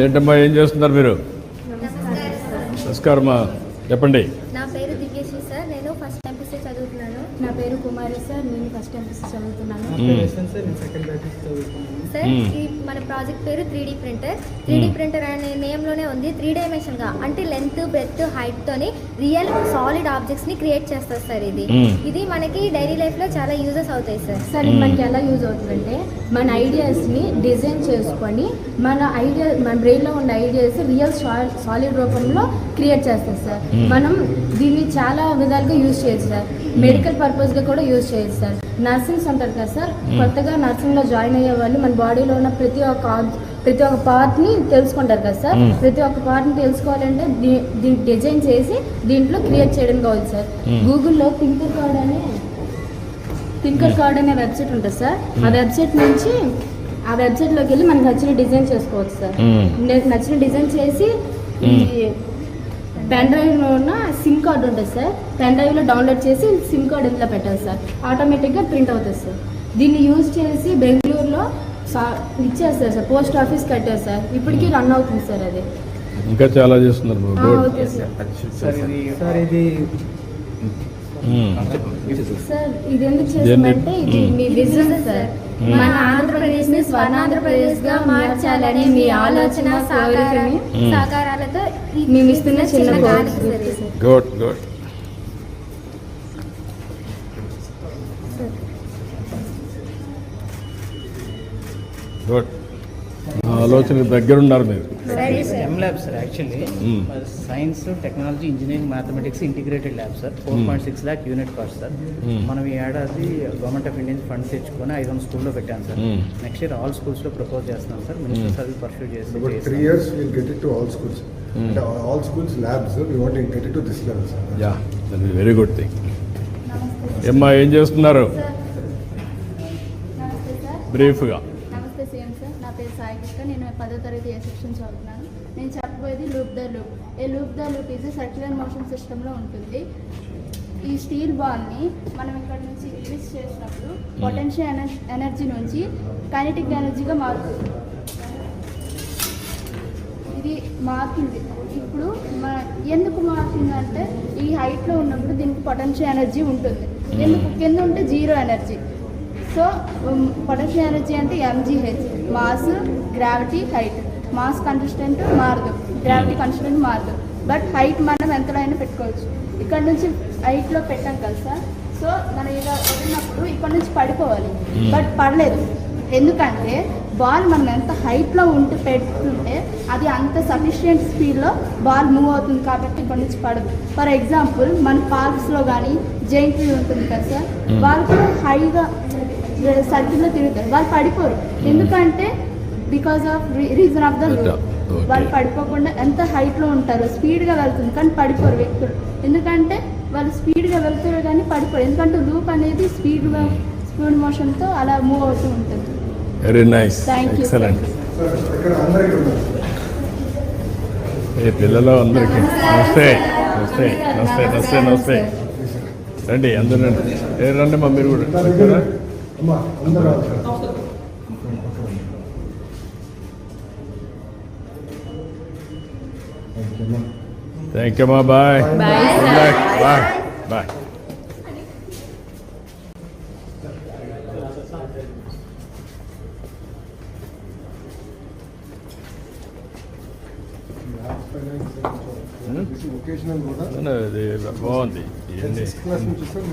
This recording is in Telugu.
ఏంటమ్మా ఏం చేస్తున్నారు మీరు? నమస్కారమ్మా, చెప్పండి. నా పేరు దివ్యశ్రీ సార్, నేను ఫస్ట్ ఎంపీసీ చదువుతున్నాను. నా పేరు కుమారి సార్, నేను ఫస్ట్ ఎంపీసీ చదువుతున్నాను. సార్ ఈ మన ప్రాజెక్ట్ పేరు 3D ప్రింటర్. 3D ప్రింటర్ అనే నేమ్లోనే ఉంది 3 డైమెన్షన్గా, అంటే లెంత్ బ్రెత్ హైట్ తోని రియల్ సాలిడ్ ఆబ్జెక్ట్స్ ని క్రియేట్ చేస్తారు సార్. ఇది మనకి డైలీ లైఫ్ లో చాలా యూజెస్ అవుతాయి సార్. సార్ ఇది మనకి ఎలా యూజ్ అవుతుందంటే, మన ఐడియాస్ ని డిజైన్ చేసుకొని మన బ్రెయిన్ లో ఉన్న ఐడియాస్ రియల్ సాలిడ్ రూపంలో క్రియేట్ చేస్తారు సార్. మనం దీన్ని చాలా విధాలుగా యూజ్ చేయొచ్చు సార్. మెడికల్ పర్పస్ గా కూడా యూజ్ చేయొచ్చు సార్. నర్సింగ్స్ ఉంటారు కదా సార్, కొత్తగా నర్సింగ్ లో జాయిన్ అయ్యే వాళ్ళు మన బాడీలో ఉన్న ప్రతి ఒక్క పార్ట్ ని తెలుసుకుంటారు కదా సార్. ప్రతి ఒక్క పార్ట్ ని తెలుసుకోవాలంటే దీన్ని డిజైన్ చేసి దీంట్లో క్రియేట్ చేయడం కావాలి సార్. గూగుల్లో థింకర్ కార్డ్ అనే వెబ్సైట్ ఉంటుంది సార్. ఆ వెబ్సైట్ లోకి వెళ్ళి మనకు నచ్చిన డిజైన్ చేసుకోవచ్చు సార్. నచ్చిన డిజైన్ చేసి పెన్ డ్రైవ్ లో ఉన్న సిమ్ కార్డ్ ఉంటుంది సార్. పెన్ డ్రైవ్ లో డౌన్లోడ్ చేసి సిమ్ కార్డ్ ఇందులో పెట్టాలి సార్. ఆటోమేటిక్గా ప్రింట్ అవుతుంది సార్. దీన్ని యూజ్ చేసి బెంగళూరులో ఇచ్చేస్తారు సార్. పోస్ట్ ఆఫీస్ కట్టారు సార్. ఇప్పటికీ రన్ అవుతుంది సార్. అది ఇంకా చాలా చేస్తున్నారు. సార్ ఇది ఎందుకు చేస్తామంటే ఇది మీ విజన్ సార్. మన ఆంధ్రప్రదేశ్ ని స్వర్ణాంధ్రప్రదేశ్ గా మార్చాలని మీ ఆలోచన సహకారాలతో మేము ఇస్తున్న చిన్న గుడ్ గుడ్. గుడ్, ఆలోచనకు దగ్గరున్నారు మీరు. STEM lab sir. Actually science technology engineering mathematics integrated lab sir. 4.6 lakh unit cost sir. మనం ఈ ఏడాది గవర్నమెంట్ ఆఫ్ ఇండియా ఫండ్ తెచ్చుకొని 500 స్కూల్లో పెట్టాను సార్. నెక్స్ట్ ఇయర్ ఆల్ స్కూల్స్లో ప్రపోజ్ చేస్తున్నాం సార్. మినిస్టర్ సర్వీస్ పర్సూ చేసి 3 years we'll get it to all schools. And all schools labs, we want to get it to this level, sir. Yeah, that is very good thing. ఏమ్మా ఏం చేస్తున్నారు? నమస్తే సార్. బ్రీఫ్గా. నమస్తే సీఎం సార్. నా పేరు సాయి కృష్ణ. నేను 10వ తరగతి ఏ సెక్షన్ చదువుతున్నాను. నేను చెప్పబోయేది లూప్ ద లూప్. ఏ లూప్ ద లూప్ ఇది సర్క్యులర్ మోషన్ సిస్టంలో ఉంటుంది. ఈ స్టీల్ బాల్ని మనం ఇక్కడ నుంచి రిలీజ్ చేసినప్పుడు పొటెన్షియల్ ఎనర్జీ నుంచి కైనెటిక్ ఎనర్జీగా మారుతుంది. ఇది మారుతుంది. ఇప్పుడు ఎందుకు మారుతుందంటే, ఈ హైట్లో ఉన్నప్పుడు దీనికి పొటెన్షియల్ ఎనర్జీ ఉంటుంది. ఎందుకు కింద ఉంటే zero energy. So potential energy అంటే mgh, mass, gravity, height. Mass consistent మారదు, గ్రావిటీ కన్సిస్టెంట్ మారదు. బట్ హైట్ మనం ఎంతలో అయినా పెట్టుకోవచ్చు. ఇక్కడ నుంచి హైట్లో పెట్టాం కదా సార్. సో మనం ఇలా వదిలినప్పుడు ఇక్కడ నుంచి పడిపోవాలి, బట్ పడలేదు. ఎందుకంటే బాల్ మనం ఎంత హైట్లో పెట్టుకుంటే అది అంత సఫిషియంట్ స్పీడ్లో బాల్ మూవ్ అవుతుంది కాబట్టి ఇక్కడ నుంచి పడదు. ఫర్ ఎగ్జాంపుల్ మన పార్క్స్లో కానీ జైంట్ వీల్ ఉంటుంది కదా సార్, వాళ్ళు కూడా హైగా సర్కిల్లో తిరుగుతారు, వాళ్ళు పడిపోరు. ఎందుకంటే because of reason of the loop. వాళ్ళు పడిపోకుండా ఎంత హైట్లో ఉంటారు, స్పీడ్గా వెళ్తుంది కానీ పడిపోరు వ్యక్తులు. ఎందుకంటే వాళ్ళు స్పీడ్గా వెళ్తారు కానీ పడిపోరు. ఎందుకంటే లూప్ అనేది స్పీడ్ మోషన్తో అలా మూవ్ అవుతూ ఉంటుంది. Very nice, excellent. ఏ పిల్లలు అందరికీ నమస్తే. నమస్తే నమస్తే నమస్తే నమస్తే. రండి అందరూ రండి. రండి మా మీరు కూడా. థ్యాంక్ యూ అమ్మా. Bye bye bye. This is vocational కూడా బాగుంది. క్లాస్ నుంచి సార్